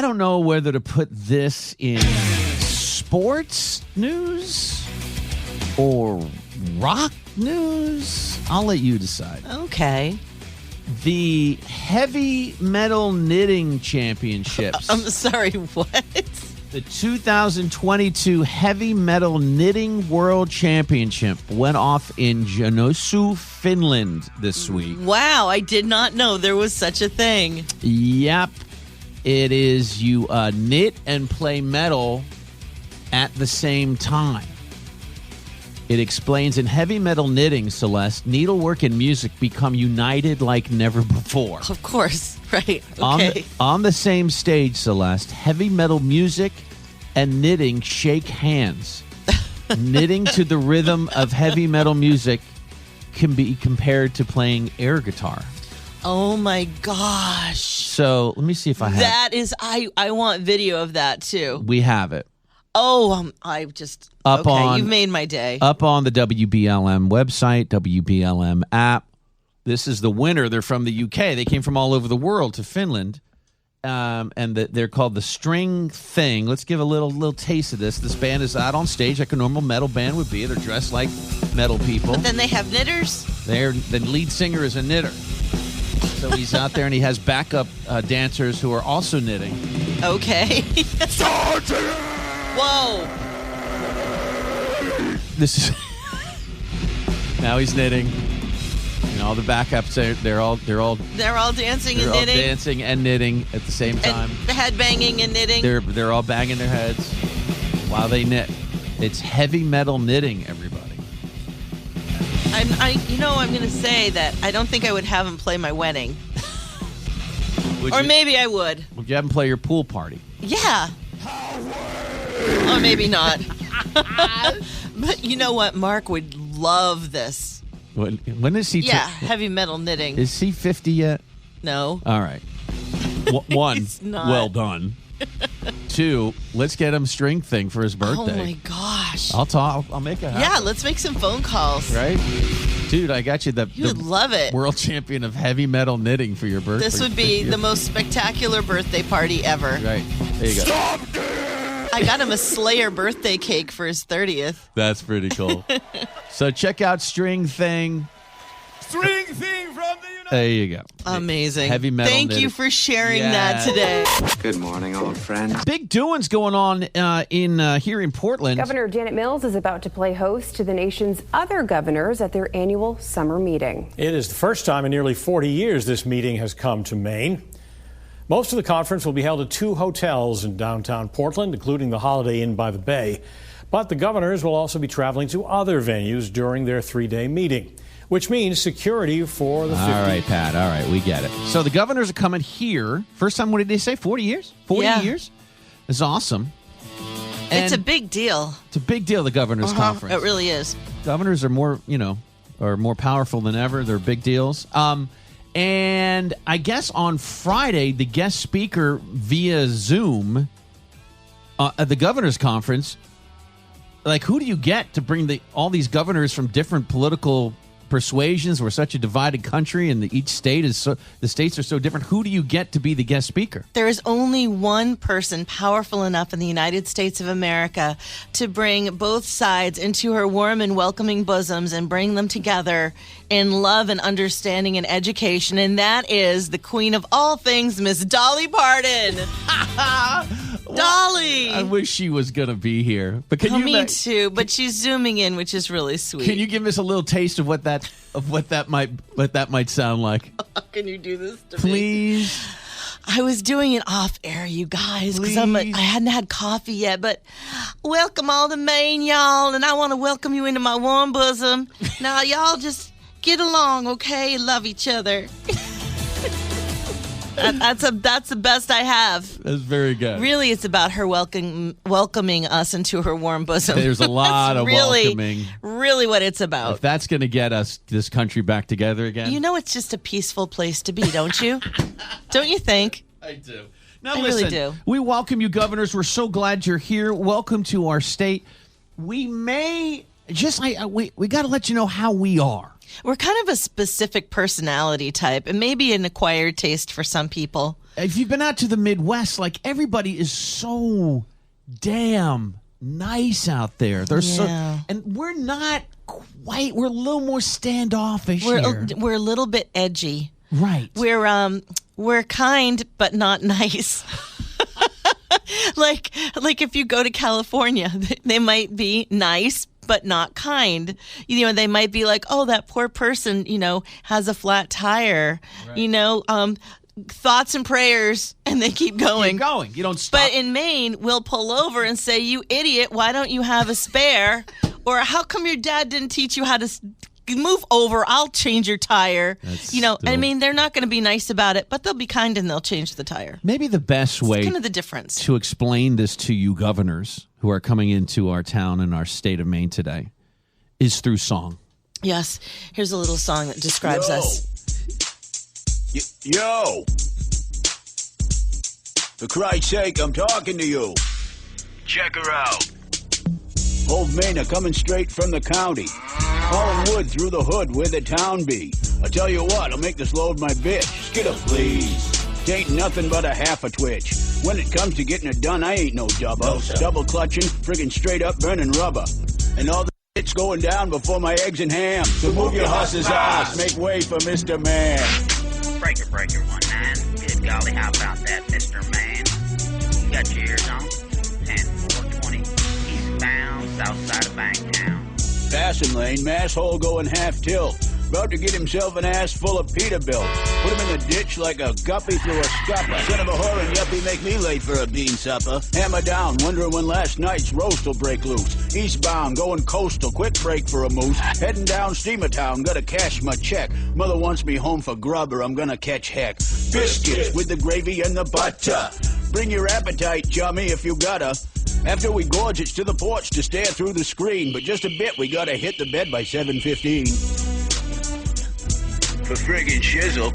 don't know whether to put this in sports news or rock news. I'll let you decide. Okay. The Heavy Metal Knitting Championships. I'm sorry, what? The 2022 Heavy Metal Knitting World Championship went off in Joensuu, Finland this week. Wow, I did not know there was such a thing. Yep. It is you knit and play metal at the same time. It explains in heavy metal knitting, Celeste, needlework and music become united like never before. Of course, right. Okay. On the same stage, Celeste, heavy metal music and knitting shake hands. Knitting to the rhythm of heavy metal music can be compared to playing air guitar. Oh my gosh. So let me see if I have that. Is I want video of that too. We have it. Oh, I just you've made my day. Up on the WBLM website, WBLM app. This is the winner. They're from the UK. They came from all over the world to Finland, and they're called the String Thing. Let's give a little taste of this. This band is out on stage like a normal metal band would be. They're dressed like metal people. But then they have knitters. The lead singer is a knitter. So he's out there and he has backup dancers who are also knitting. Okay. Whoa. This is now he's knitting. And all the backups they're all dancing and knitting. Dancing and knitting at the same time. And head banging and knitting. They're all banging their heads while they knit. It's heavy metal knitting, everybody. I'm going to say that I don't think I would have him play my wedding. Maybe I would. Would you have him play your pool party? Yeah. Or maybe not. But you know what? Mark would love this. When is he? Heavy metal knitting. Is he 50 yet? No. All right. One, He's not. Well done. Two, let's get him String Thing for his birthday. Oh my gosh. I'll make it happen. Yeah, let's make some phone calls. Right? Dude, I got you You would love it. World champion of heavy metal knitting for your birthday. This would be the most spectacular birthday party ever. Right. There you go. I got him a Slayer birthday cake for his 30th. That's pretty cool. So check out String Thing. String Thing from the United There you go. Amazing. Heavy metal Thank knitting. you for sharing that today. Good morning, old friend. Big doings going on here in Portland. Governor Janet Mills is about to play host to the nation's other governors at their annual summer meeting. It is the first time in nearly 40 years this meeting has come to Maine. Most of the conference will be held at 2 hotels in downtown Portland, including the Holiday Inn by the Bay. But the governors will also be traveling to other venues during their 3-day meeting, which means security for the 50. All right, Pat. All right, we get it. So the governors are coming here. First time, what did they say? 40 years? 40 years? It's awesome. And it's a big deal. It's a big deal, the governors' conference. It really is. Governors are more powerful than ever. They're big deals. And I guess on Friday, the guest speaker via Zoom at the governors' conference, like, who do you get to bring all these governors from different political persuasions? We're such a divided country, and each state the states are so different. Who do you get to be the guest speaker? There is only one person powerful enough in the United States of America to bring both sides into her warm and welcoming bosoms and bring them together in love and understanding and education, and that is the queen of all things, Miss Dolly Parton. Dolly! I wish she was going to be here. But me too, but she's zooming in, which is really sweet. Can you give us a little taste of what that might sound like? Can you do this to me? Please. I was doing it off air, you guys, because I hadn't had coffee yet. But welcome all to Maine, y'all, and I want to welcome you into my warm bosom. Now, y'all just get along, okay? Love each other. That's the best I have. That's very good. Really, it's about her welcoming us into her warm bosom. There's a lot of welcoming. Really what it's about. If that's going to get us, this country, back together again. You know, it's just a peaceful place to be, don't you? Don't you think? I do. Now, I listen, really do. We welcome you, governors. We're so glad you're here. Welcome to our state. We may we got to let you know how we are. We're kind of a specific personality type, and maybe an acquired taste for some people. If you've been out to the Midwest, like everybody is so damn nice out there. They're and we're not quite. We're a little more standoffish here. We're a little bit edgy. Right. We're kind but not nice. like if you go to California, they might be nice but not kind. They might be like, "Oh, that poor person, has a flat tire." Right. Thoughts and prayers, and they keep going. Keep going. You don't stop. But in Maine, we'll pull over and say, "You idiot, why don't you have a spare?" Or, "How come your dad didn't teach you how to move over? I'll change your tire." They're not going to be nice about it, but they'll be kind and they'll change the tire. Maybe the best way kind of the difference to explain this to you governors who are coming into our town and our state of Maine today is through song. Yes. Here's a little song that describes us. Yo! For Christ's sake, I'm talking to you. Check her out. Old Maine coming straight from the county. Hauling wood through the hood where the town be. I tell you what, I'll make this load my bitch. Skidda, please. Tain't nothing but a half a twitch. When it comes to getting it done, I ain't no dubber. No, double clutching, friggin' straight up burning rubber. And all the shit's going down before my eggs and ham. So move your huss's ass, make way for Mr. Man. Breaker 19. Good golly, how about that, Mr. Man? You got your ears on? 10-420, eastbound, south side of Banktown. Passing lane, mass hole going half tilt. About to get himself an ass full of Peterbilt. Put him in the ditch like a guppy through a scupper. Son of a whore and yuppie make me late for a bean supper. Hammer down, wondering when last night's roast will break loose. Eastbound, going coastal, quick break for a moose. Heading down Steamer Town, gotta cash my check. Mother wants me home for grub or I'm gonna catch heck. Biscuits with the gravy and the butter. Bring your appetite, chummy, if you gotta. After we gorge, it's to the porch to stare through the screen. But just a bit, we gotta hit the bed by 7:15. For friggin' shizzle.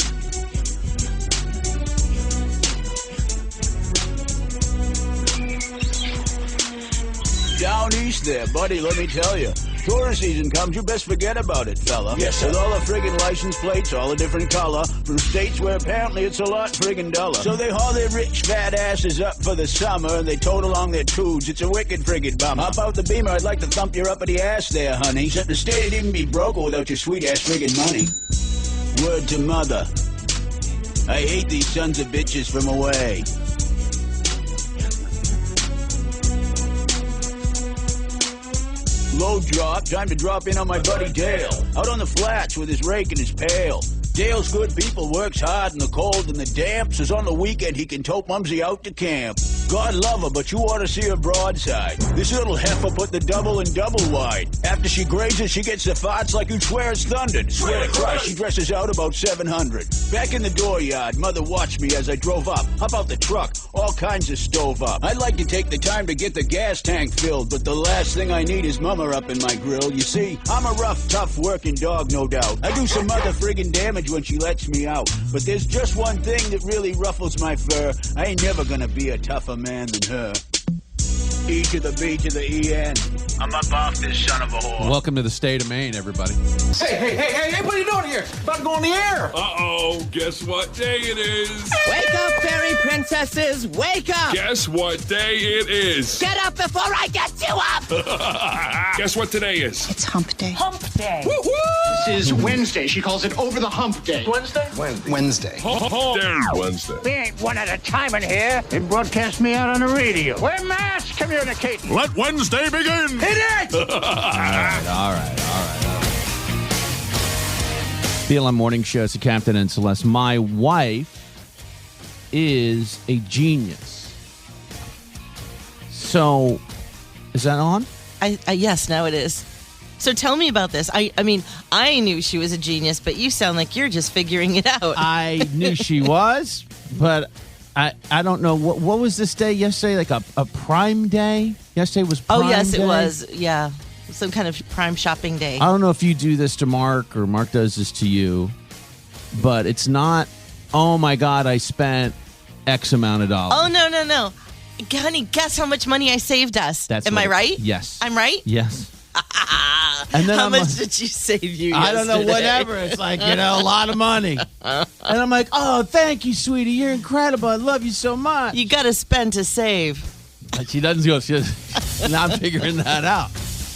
Down east there, buddy, let me tell you. Tourist season comes, you best forget about it, fella. Yes, sir. With all the friggin' license plates, all a different color, from states where apparently it's a lot friggin' duller. So they haul their rich fat asses up for the summer, and they tote along their tubes. It's a wicked friggin' bummer. Hop out the Beamer, I'd like to thump your uppity ass there, honey. Except the state'd even be broke without your sweet ass friggin' money. Word to mother. I hate these sons of bitches from away. Load drop, time to drop in on my buddy Dale. Out on the flats with his rake and his pail. Dale's good people, works hard in the cold and the damp, says on the weekend he can tote Mumsy out to camp. God love her, but you ought to see her broadside. This little heifer put the double in double wide. After she grazes, she gets the farts like you'd swear it's thundered. Swear to Christ, she dresses out about 700. Back in the dooryard, mother watched me as I drove up. Hop out the truck, all kinds of stove up. I'd like to take the time to get the gas tank filled, but the last thing I need is mama up in my grill. You see, I'm a rough, tough working dog, no doubt. I do some other friggin' damage when she lets me out. But there's just one thing that really ruffles my fur. I ain't never gonna be a tougher man than her. E to the B to the E-N. I'm up off this son of a whore. Welcome to the state of Maine, everybody. Hey, what are you doing here? About to go on the air. Uh-oh, guess what day it is? Wake up, fairy princesses, wake up! Guess what day it is? Get up before I get you up! Guess what today is? It's hump day. Hump day. Woo-hoo! This is Wednesday. She calls it over the hump day. Wednesday? Wednesday. Hump day Wednesday. We ain't one at a time in here. They broadcast me out on the radio. We're mass communicating. Let Wednesday begin! Hit it! All right. BLM Morning Show. It's the Captain and Celeste. My wife is a genius. So, is that on? Yes, now it is. So tell me about this. I mean, I knew she was a genius, but you sound like you're just figuring it out. I knew she was, but I don't know. What was this day yesterday? Like a Prime Day? Yesterday was Prime Day? Oh, yes, it was. Yeah. Some kind of Prime shopping day. I don't know if you do this to Mark or Mark does this to you, but it's not, oh, my God, I spent X amount of dollars. Oh, no. Honey, guess how much money I saved us. Am I right? Yes. I'm right? Yes. And then How I'm much like, did you save you I don't know, yesterday? whatever. It's like, a lot of money. And I'm like, oh, thank you, sweetie. You're incredible. I love you so much. You got to spend to save. But she doesn't go. She's not figuring that out.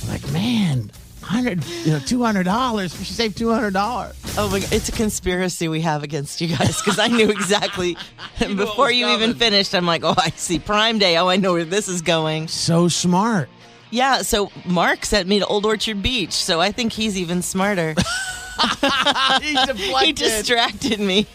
Like, man, $200. She saved $200. Oh my God, it's a conspiracy we have against you guys because I knew exactly before you even finished. I'm like, oh, I see Prime Day. Oh, I know where this is going. So smart. Yeah. So Mark sent me to Old Orchard Beach, so I think he's even smarter. He distracted me.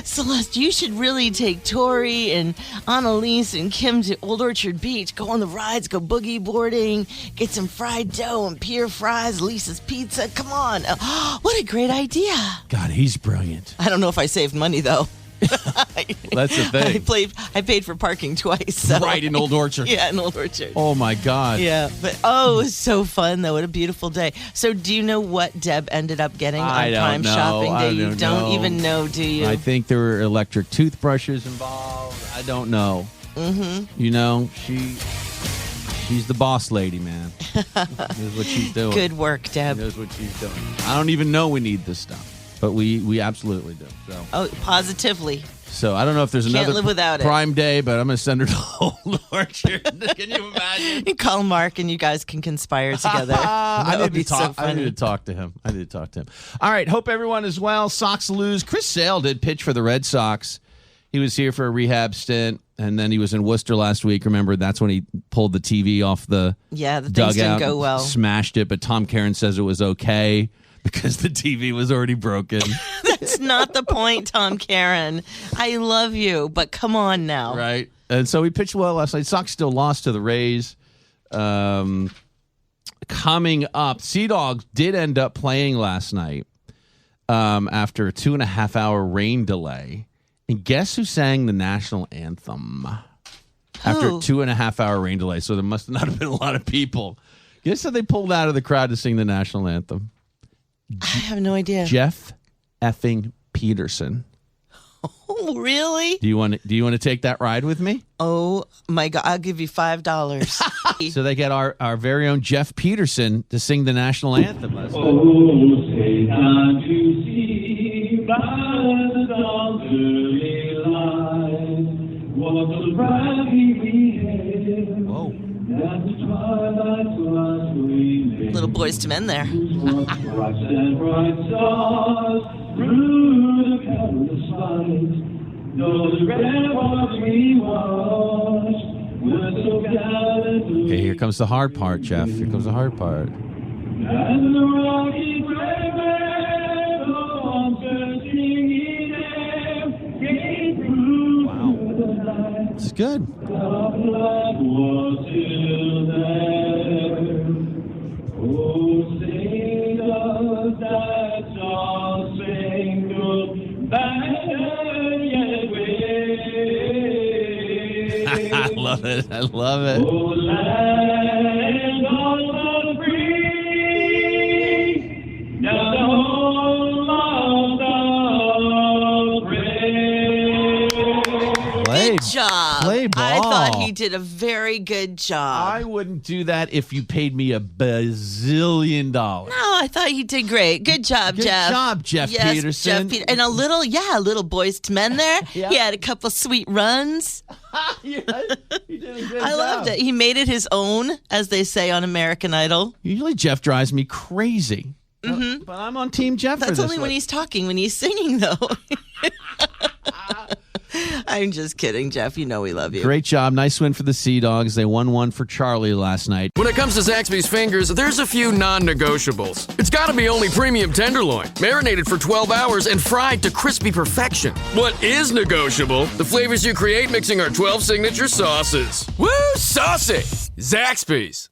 Celeste, you should really take Tori and Annalise and Kim to Old Orchard Beach. Go on the rides, go boogie boarding, get some fried dough and pier fries, Lisa's Pizza. Come on. What a great idea. God, he's brilliant. I don't know if I saved money, though. That's the thing. I paid for parking twice. So. Right, in Old Orchard. Yeah, in Old Orchard. Oh, my God. Yeah, but it was so fun, though. What a beautiful day. So do you know what Deb ended up getting on Prime Shopping Day? You don't even know, do you? I think there were electric toothbrushes involved. I don't know. Mm-hmm. She's the boss lady, man. Knows what she's doing. Good work, Deb. She knows what she's doing. I don't even know we need this stuff. But we absolutely do. So. Oh, positively. So I don't know if there's Can't another live without it. Prime Day, but I'm going to send her to Old Orchard. Can you imagine? You call Mark and you guys can conspire together. I would be so I need to talk to him. All right. Hope everyone is well. Sox lose. Chris Sale did pitch for the Red Sox. He was here for a rehab stint, and then he was in Worcester last week. Remember, that's when he pulled the TV off the things dugout, didn't go well. Smashed it, but Tom Caron says it was okay. Because the TV was already broken. That's not the point, Tom Caron. I love you, but come on now. Right. And so he pitched well last night. Sox still lost to the Rays. Coming up, Sea Dogs did end up playing last night after a 2.5-hour rain delay. And guess who sang the national anthem? After a 2.5-hour rain delay. So there must not have been a lot of people. Guess how they pulled out of the crowd to sing the national anthem? I have no idea. Jeff effing Peterson. Oh, really? Do you want to take that ride with me? Oh my God! I'll give you $5. So they get our very own Jeff Peterson to sing the national anthem last night. Oh, say can't you see by the dawn's early light what a bright we had? Whoa. That the twilight was we Little Boys to Men there. bright and bright stars through the perilous fight. Those red ones we watched were so gallant. Okay, here comes the hard part, Jeff. Here comes the hard part. And the rocky brave on searching in came through the night. It's good. The blood was still there. Oh, sing us that song, sing goodbye, yet wait. I love it. I love it. Oh, land of the free, now the whole of the brave. Good job. Play ball. I thought he did a very good job. I wouldn't do that if you paid me $1 bazillion. No, I thought he did great. Good job, Good Jeff. job, Jeff Peterson. And a little Boys to Men there. Yeah. He had a couple sweet runs. Yeah, he did a good I loved it. He made it his own, as they say on American Idol. Usually Jeff drives me crazy. Mm-hmm. But I'm on Team Jeff for That's this only when one. he's talking. When he's singing, though. I'm just kidding, Jeff. You know we love you. Great job. Nice win for the Sea Dogs. They won one for Charlie last night. When it comes to Zaxby's Fingers, there's a few non-negotiables. It's got to be only premium tenderloin, marinated for 12 hours and fried to crispy perfection. What is negotiable? The flavors you create mixing our 12 signature sauces. Woo, saucy! Zaxby's.